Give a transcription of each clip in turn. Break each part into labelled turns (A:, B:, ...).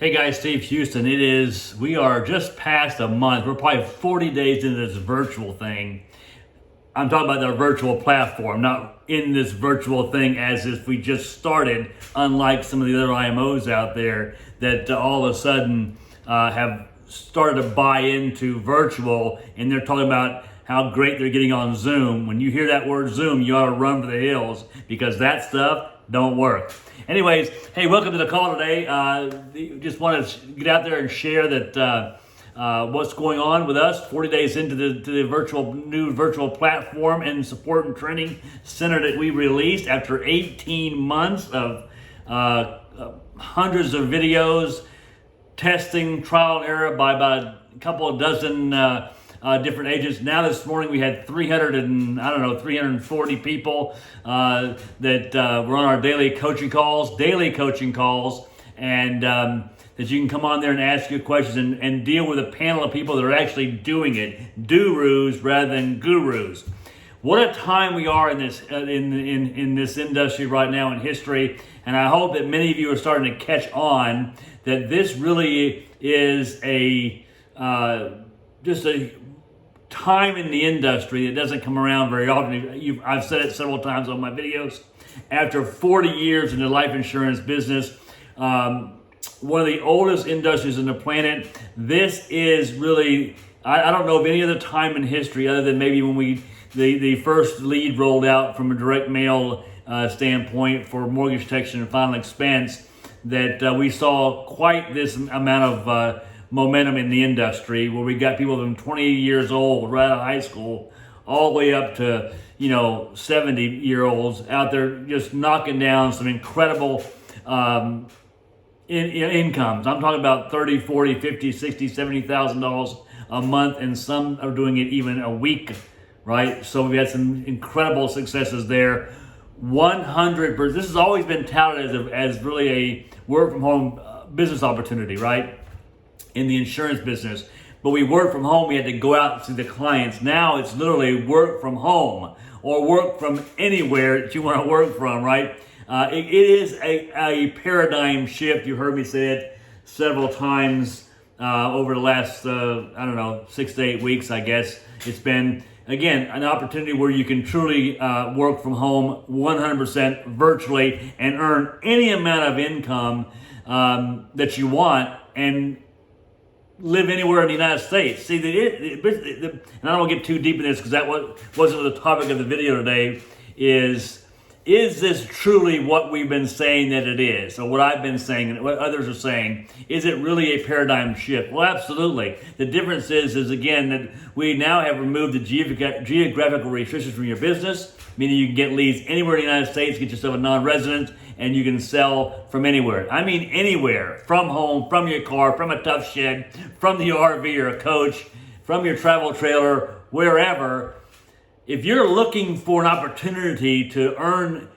A: Hey guys, Steve Houston. We are just past a month. We're probably 40 days into this virtual thing. I'm talking about the virtual platform, not in this virtual thing as if we just started, unlike some of the other IMOs out there that all of a sudden have started to buy into virtual, and they're talking about how great they're getting on Zoom. When you hear that word Zoom, you ought to run for the hills because that stuff don't work. Anyways, hey, welcome to the call today. Just want to get out there and share that what's going on with us 40 days into the new virtual platform and support and training center that we released after 18 months of hundreds of videos, testing, trial and error by about a couple of dozen different agents. Now this morning we had 340 people that were on our daily coaching calls, and that you can come on there and ask your questions and deal with a panel of people that are actually doing it, do-roos rather than gurus. What a time we are in this in this industry right now in history, and I hope that many of you are starting to catch on that this really is just a time in the industry that doesn't come around very often. I've said it several times on my videos. After 40 years in the life insurance business, one of the oldest industries on the planet, this is really, I don't know of any other time in history other than maybe when the first lead rolled out from a direct mail standpoint for mortgage protection and final expense, that we saw quite this amount of momentum in the industry, where we got people from 20 years old right out of high school all the way up to 70-year-olds out there just knocking down some incredible incomes. I'm talking about 30, 40, 50, 60, $70,000 a month, and some are doing it even a week, right? So we've had some incredible successes there. 100%. This has always been touted as really a work from home business opportunity, right? In the insurance business. But we work from home, we had to go out to the clients. Now it's literally work from home or work from anywhere that you want to work from, right? It is a paradigm shift. You heard me say it several times over the last, 6 to 8 weeks, I guess. It's been, again, an opportunity where you can truly work from home 100% virtually and earn any amount of income that you want and live anywhere in the United States. See, and I don't want to get too deep in this because that wasn't the topic of the video today, is this truly what we've been saying that it is, or what I've been saying and what others are saying? Is it really a paradigm shift? Well, absolutely. The difference is again, that we now have removed the geographical restrictions from your business, meaning you can get leads anywhere in the United States, get yourself a non-resident, and you can sell from anywhere. I mean anywhere, from home, from your car, from a tough shed, from the RV or a coach, from your travel trailer, wherever. If you're looking for an opportunity to earn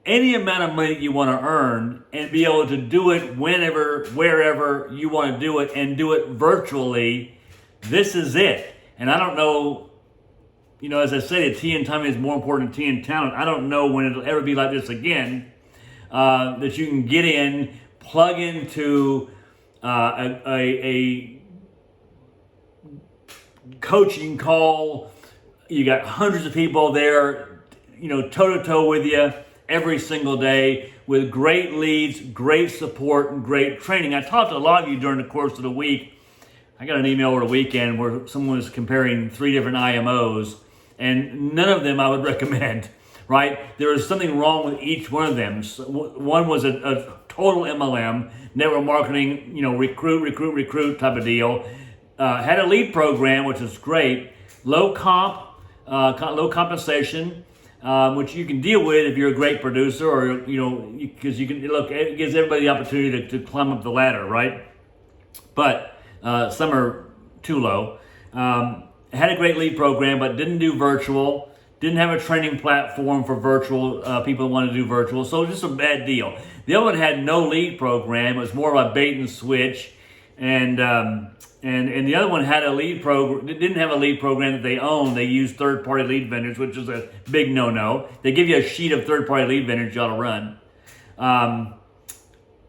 A: any amount of money you want to earn and be able to do it whenever, wherever you want to do it and do it virtually, this is it. And I don't know, as I say, the tea and time is more important than tea and talent. I don't know when it'll ever be like this again, that you can get in, plug into a coaching call. You got hundreds of people there, toe-to-toe with you every single day with great leads, great support, and great training. I talked to a lot of you during the course of the week. I got an email over the weekend where someone was comparing 3 different IMOs, and none of them I would recommend, right? There was something wrong with each one of them. So one was a total MLM, network marketing, recruit type of deal. Had a lead program, which was great. Low compensation, which you can deal with if you're a great producer, or because you can look. It gives everybody the opportunity to climb up the ladder, right? But some are too low. Had a great lead program, but didn't do virtual. Didn't have a training platform for virtual people who want to do virtual. So just a bad deal. The other one had no lead program. It was more of a bait and switch, and the other one had a lead program. Didn't have a lead program that they own. They used third-party lead vendors, which is a big no-no. They give you a sheet of third-party lead vendors you ought to run.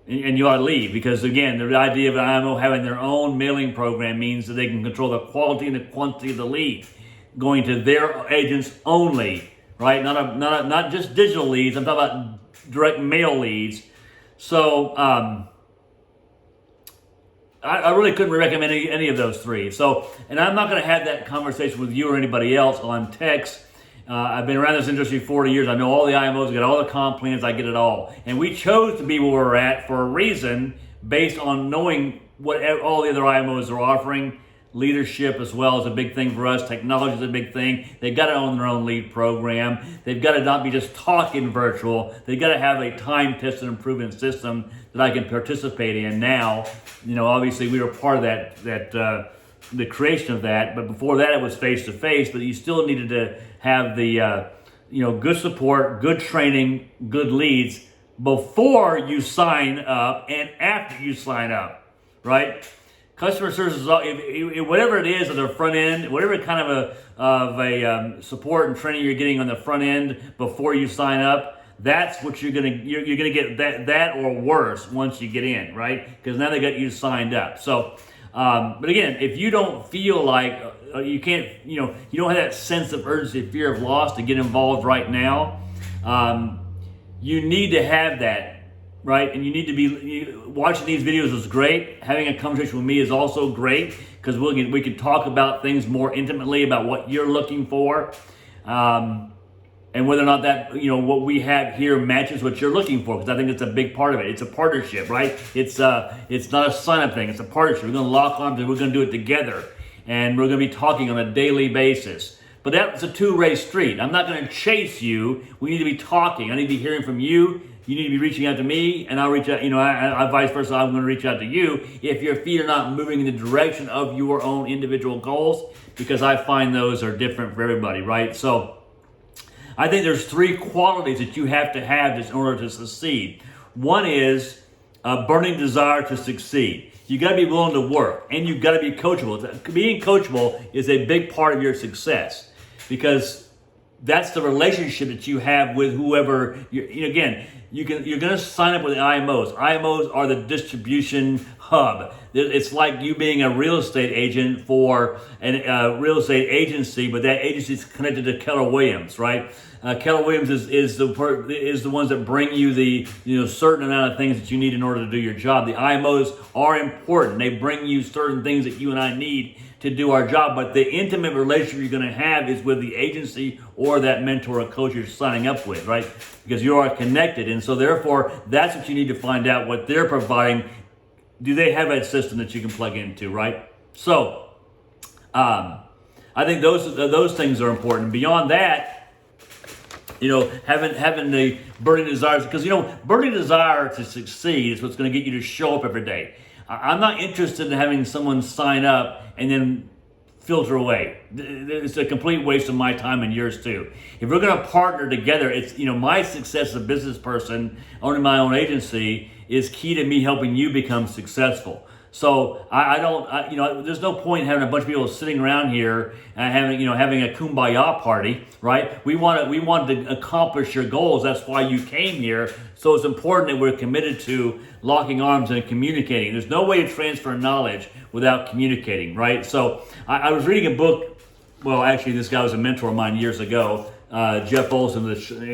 A: and you ought to leave, because again, the idea of an IMO having their own mailing program means that they can control the quality and the quantity of the lead going to their agents only, right? Not just digital leads. I'm talking about direct mail leads. So I really couldn't recommend any of those three. So, and I'm not going to have that conversation with you or anybody else on text. I've been around this industry 40 years. I know all the IMOs, I got all the comp plans, I get it all. And we chose to be where we're at for a reason, based on knowing what all the other IMOs are offering. Leadership as well is a big thing for us. Technology is a big thing. They've got to own their own lead program. They've got to not be just talking virtual. They've got to have a time-tested and proven system that I can participate in now. Obviously we were part of the creation of that, but before that it was face-to-face, but you still needed to have the good support, good training, good leads before you sign up and after you sign up, right? Customer service is whatever it is on the front end, whatever kind of a support and training you're getting on the front end before you sign up. That's what you're gonna get, that or worse once you get in, right? Because now they got you signed up. So, but again, if you don't feel like you can't, you don't have that sense of urgency, fear of loss to get involved right now, you need to have that, right? And you need to be watching these videos is great. Having a conversation with me is also great, because we can talk about things more intimately about what you're looking for. And whether or not that, what we have here matches what you're looking for, because I think it's a big part of it. It's a partnership, right? It's not a sign-up thing. It's a partnership. We're going to lock arms and we're going to do it together. And we're going to be talking on a daily basis. But that's a two-way street. I'm not going to chase you. We need to be talking. I need to be hearing from you. You need to be reaching out to me, and I'll reach out, I vice versa, I'm going to reach out to you if your feet are not moving in the direction of your own individual goals, because I find those are different for everybody, right? So I think there's three qualities that you have to have in order to succeed. One is a burning desire to succeed. You got to be willing to work, and you've got to be coachable. Being coachable is a big part of your success, because that's the relationship that you have with whoever. You're going to sign up with the IMOs. IMOs are the distribution hub. It's like you being a real estate agent for a real estate agency, but that agency is connected to Keller Williams, right? Keller Williams is the ones that bring you the certain amount of things that you need in order to do your job. The IMOs are important. They bring you certain things that you and I need to do our job, but the intimate relationship you're going to have is with the agency or that mentor or coach you're signing up with, right? Because you are connected, and so therefore that's what you need to find out, what they're providing. Do they have a system that you can plug into, right? So I think those things are important. Beyond that, having the burning desires, because burning desire to succeed is what's going to get you to show up every day. I'm not interested in having someone sign up and then filter away. It's a complete waste of my time and yours too. If we're going to partner together, it's my success as a business person owning my own agency is key to me helping you become successful. So there's no point in having a bunch of people sitting around here and having a kumbaya party, right? We want to accomplish your goals. That's why you came here. So it's important that we're committed to locking arms and communicating. There's no way to transfer knowledge without communicating, right? So I was reading a book. Well, actually, this guy was a mentor of mine years ago. Jeff Olson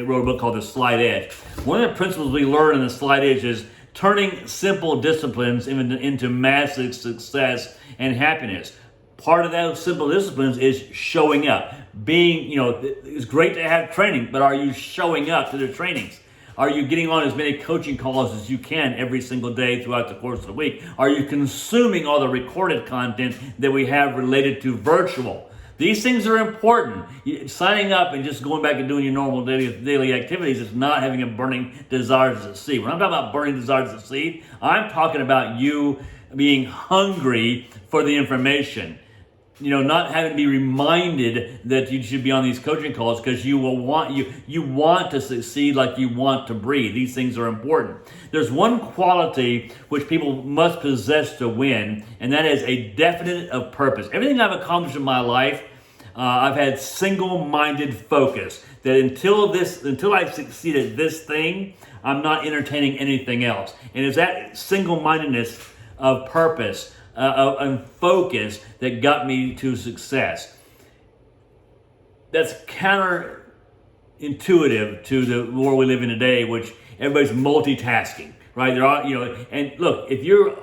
A: wrote a book called The Slight Edge. One of the principles we learn in The Slight Edge is turning simple disciplines into massive success and happiness. Part of those simple disciplines is showing up. It's great to have training, but are you showing up to the trainings? Are you getting on as many coaching calls as you can every single day throughout the course of the week? Are you consuming all the recorded content that we have related to virtual? These things are important. Signing up and just going back and doing your normal daily activities is not having a burning desire to succeed. When I'm talking about burning desire to succeed, I'm talking about you being hungry for the information. Not having to be reminded that you should be on these coaching calls, because you want to succeed like you want to breathe. These things are important. There's one quality which people must possess to win, and that is a definite of purpose. Everything I've accomplished in my life, I've had single-minded focus that until I succeed at this thing, I'm not entertaining anything else. And it's that single-mindedness of purpose and focus that got me to success. That's counterintuitive to the world we live in today, which everybody's multitasking, right? They're all, and look, if you're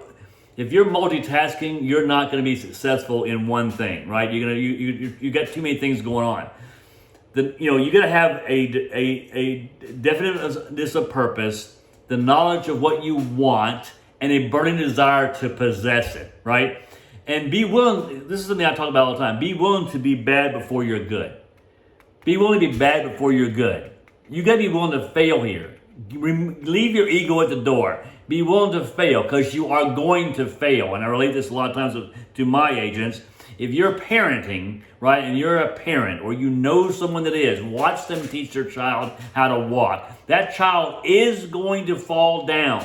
A: multitasking, you're not going to be successful in one thing, right? You got too many things going on. You got to have a definiteness of purpose, the knowledge of what you want, and a burning desire to possess it, right? And be willing. This is something I talk about all the time. Be willing to be bad before you're good. Be willing to be bad before you're good. You got to be willing to fail here. Leave your ego at the door. Be willing to fail, because you are going to fail. And I relate this a lot of times to my agents. If you're parenting, right, and you're a parent or you know someone that is, watch them teach their child how to walk. That child is going to fall down.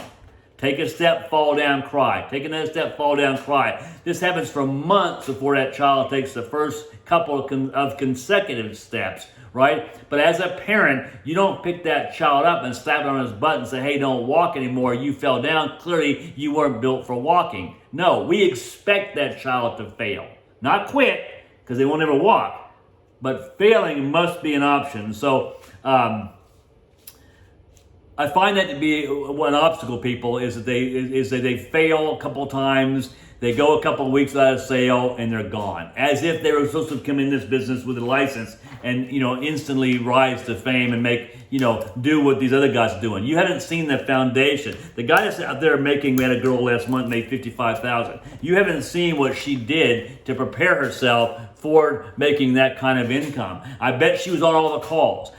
A: Take a step, fall down, cry. Take another step, fall down, cry. This happens for months before that child takes the first couple of consecutive steps, right? But as a parent, you don't pick that child up and slap it on his butt and say, hey, don't walk anymore. You fell down. Clearly, you weren't built for walking. No, we expect that child to fail. Not quit, because they won't ever walk. But failing must be an option. So, I find that to be one obstacle, people, is that they fail a couple of times, they go a couple of weeks without a sale, and they're gone. As if they were supposed to come in this business with a license and, instantly rise to fame and make, do what these other guys are doing. You haven't seen the foundation. The guy that's out there we had a girl last month made $55,000. You haven't seen what she did to prepare herself for making that kind of income. I bet she was on all the calls.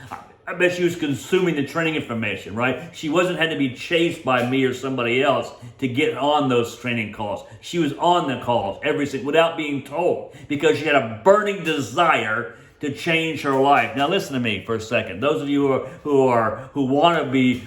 A: I bet she was consuming the training information, right? She wasn't had to be chased by me or somebody else to get on those training calls. She was on the calls without being told, because she had a burning desire to change her life. Now listen to me for a second. Those of you who want to be,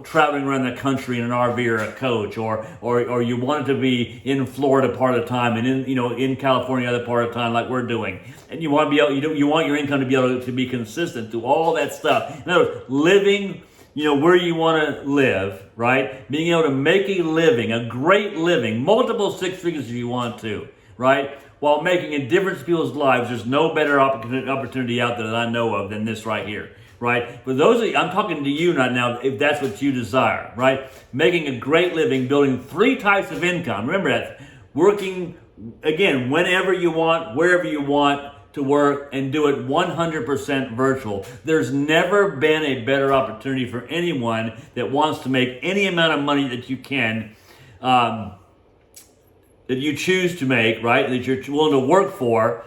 A: traveling around the country in an RV or a coach, or you wanted to be in Florida part of the time and in California other part of the time like we're doing, and you want to be able, you want your income to be able to be consistent through all that stuff. In other words, living, where you want to live, right? Being able to make a living, a great living, multiple six figures if you want to, right? While making a difference in people's lives. There's no better opportunity out there that I know of than this right here, right? For those of you, I'm talking to you right now, if that's what you desire, right? Making a great living, building 3 types of income. Remember that. Working, again, whenever you want, wherever you want to work, and do it 100% virtual. There's never been a better opportunity for anyone that wants to make any amount of money that you can, that you choose to make, right? That you're willing to work for,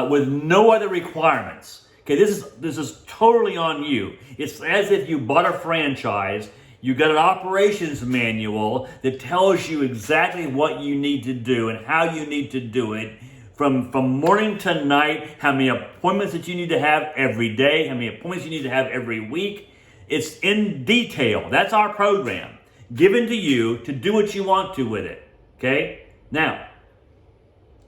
A: with no other requirements. Okay, this is totally on you. It's as if you bought a franchise. You got an operations manual that tells you exactly what you need to do and how you need to do it, from morning to night, how many appointments that you need to have every day, how many appointments you need to have every week. It's in detail. That's our program, given to you to do what you want to with it. Okay? Now,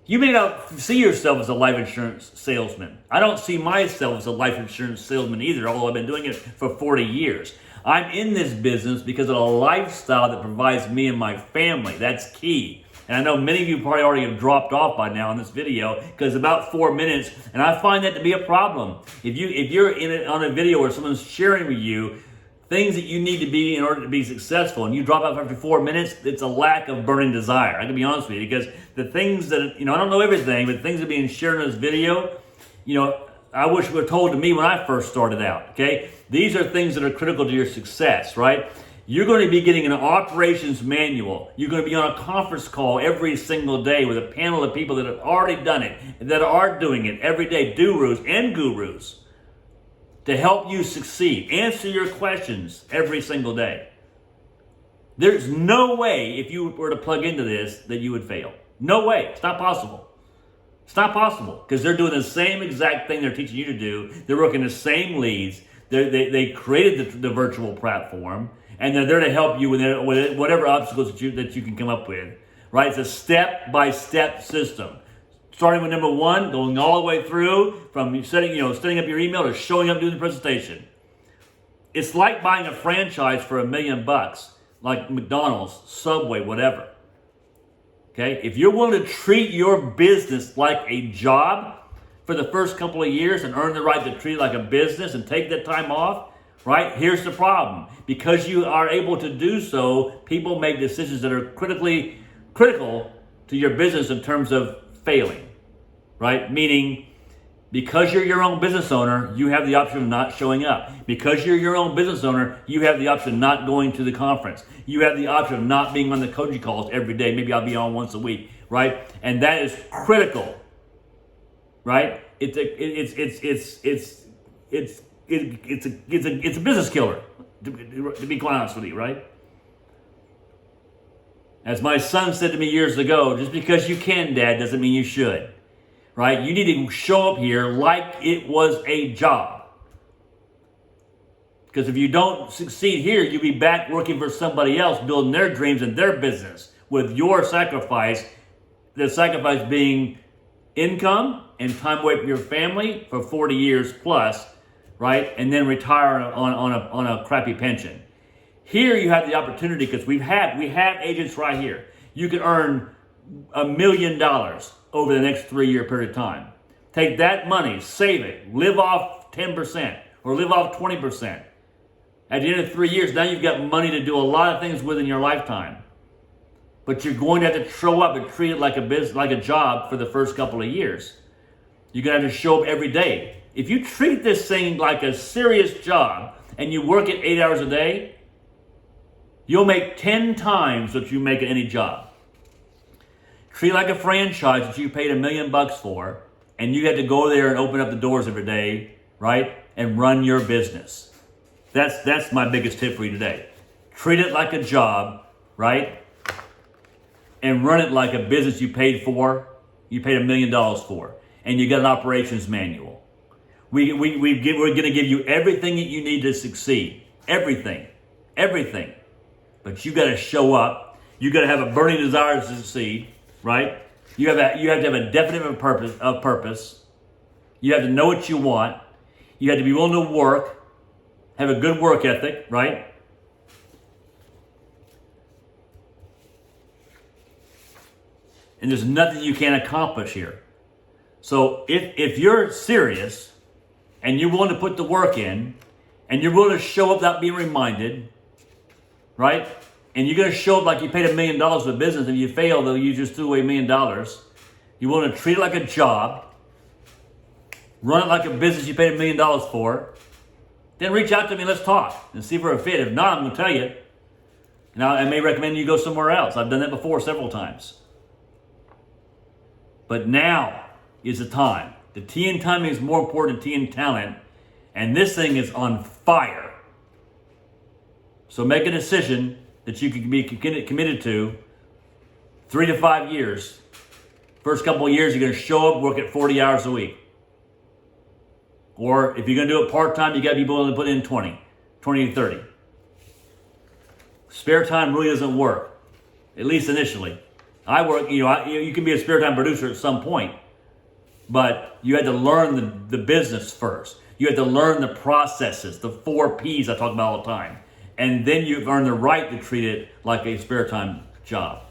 A: you may not see yourself as a life insurance salesman. I don't see myself as a life insurance salesman either, although I've been doing it for 40 years. I'm in this business because of a lifestyle that provides me and my family. That's key. And I know many of you probably already have dropped off by now in this video, because about 4 minutes, and I find that to be a problem. If you're on a video where someone's sharing with you things that you need to be in order to be successful, and you drop off after 4 minutes, it's a lack of burning desire. I can be honest with you, because the things that, I don't know everything, but things that are being shared in this video, I wish were told to me when I first started out, okay? These are things that are critical to your success, right? You're going to be getting an operations manual. You're going to be on a conference call every single day with a panel of people that have already done it, that are doing it every day, doers and gurus, to help you succeed, answer your questions every single day. There's no way, if you were to plug into this, that you would fail. No way. It's not possible. It's not possible, because they're doing the same exact thing they're teaching you to do. They're working the same leads. They created the virtual platform, and they're there to help you with whatever obstacles that you can come up with. Right? It's a step-by-step system. Starting with number 1, going all the way through from setting up your email to showing up doing the presentation. It's like buying a franchise for $1 million, like McDonald's, Subway, whatever. Okay? If you're willing to treat your business like a job for the first couple of years and earn the right to treat it like a business and take that time off, right? Here's the problem. Because you are able to do so, people make decisions that are critical to your business in terms of failing, right? Meaning, because you're your own business owner, you have the option of not showing up. Because you're your own business owner, you have the option of not going to the conference. You have the option of not being on the coaching calls every day. Maybe I'll be on once a week, right? And that is critical, right? It's a business killer, to be quite honest with you, right? As my son said to me years ago, just because you can, Dad, doesn't mean you should. Right? You need to show up here like it was a job. Because if you don't succeed here, you'll be back working for somebody else, building their dreams and their business with your sacrifice. The sacrifice being income and time away from your family for 40 years plus, right? And then retire on a crappy pension. Here you have the opportunity, because we have agents right here. You can earn $1 million over the next 3-year period of time. Take that money, save it, live off 10% or live off 20%. At the end of 3 years, now you've got money to do a lot of things within your lifetime. But you're going to have to show up and treat it like a business, like a job for the first couple of years. You're going to have to show up every day. If you treat this thing like a serious job and you work it 8 hours a day, you'll make 10 times what you make at any job. Treat it like a franchise that you paid $1 million for, and you had to go there and open up the doors every day, right? And run your business. That's my biggest tip for you today. Treat it like a job, right? And run it like a business you paid for. You paid $1 million for, and you got an operations manual. We're going to give you everything that you need to succeed. Everything. But you got to show up. You got to have a burning desire to succeed. Right? You have to have a definite purpose. You have to know what you want. You have to be willing to work. Have a good work ethic, right? And there's nothing you can't accomplish here. So if you're serious and you're willing to put the work in and you're willing to show up without being reminded, right? And you're going to show up like you paid $1 million for the business. If you fail, though, you just threw away $1 million. You want to treat it like a job. Run it like a business you paid $1 million for. Then reach out to me and let's talk and see if we're a fit. If not, I'm going to tell you. Now, I may recommend you go somewhere else. I've done that before several times. But now is the time. The T in timing is more important than T in talent. And this thing is on fire. So make a decision that you can be committed to 3 to 5 years. First couple of years, you're going to show up, work at 40 hours a week. Or if you're going to do it part-time, you got to be willing to put in 20 to 30. Spare time really doesn't work, at least initially. I work, you can be a spare time producer at some point, but you had to learn the business first. You had to learn the processes, the 4 Ps I talk about all the time. And then you've earned the right to treat it like a spare time job.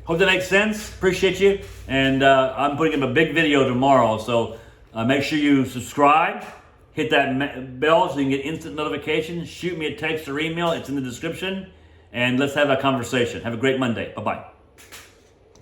A: Hope that makes sense. Appreciate you. And I'm putting up a big video tomorrow. So make sure you subscribe. Hit that bell so you can get instant notifications. Shoot me a text or email. It's in the description. And let's have a conversation. Have a great Monday. Bye-bye.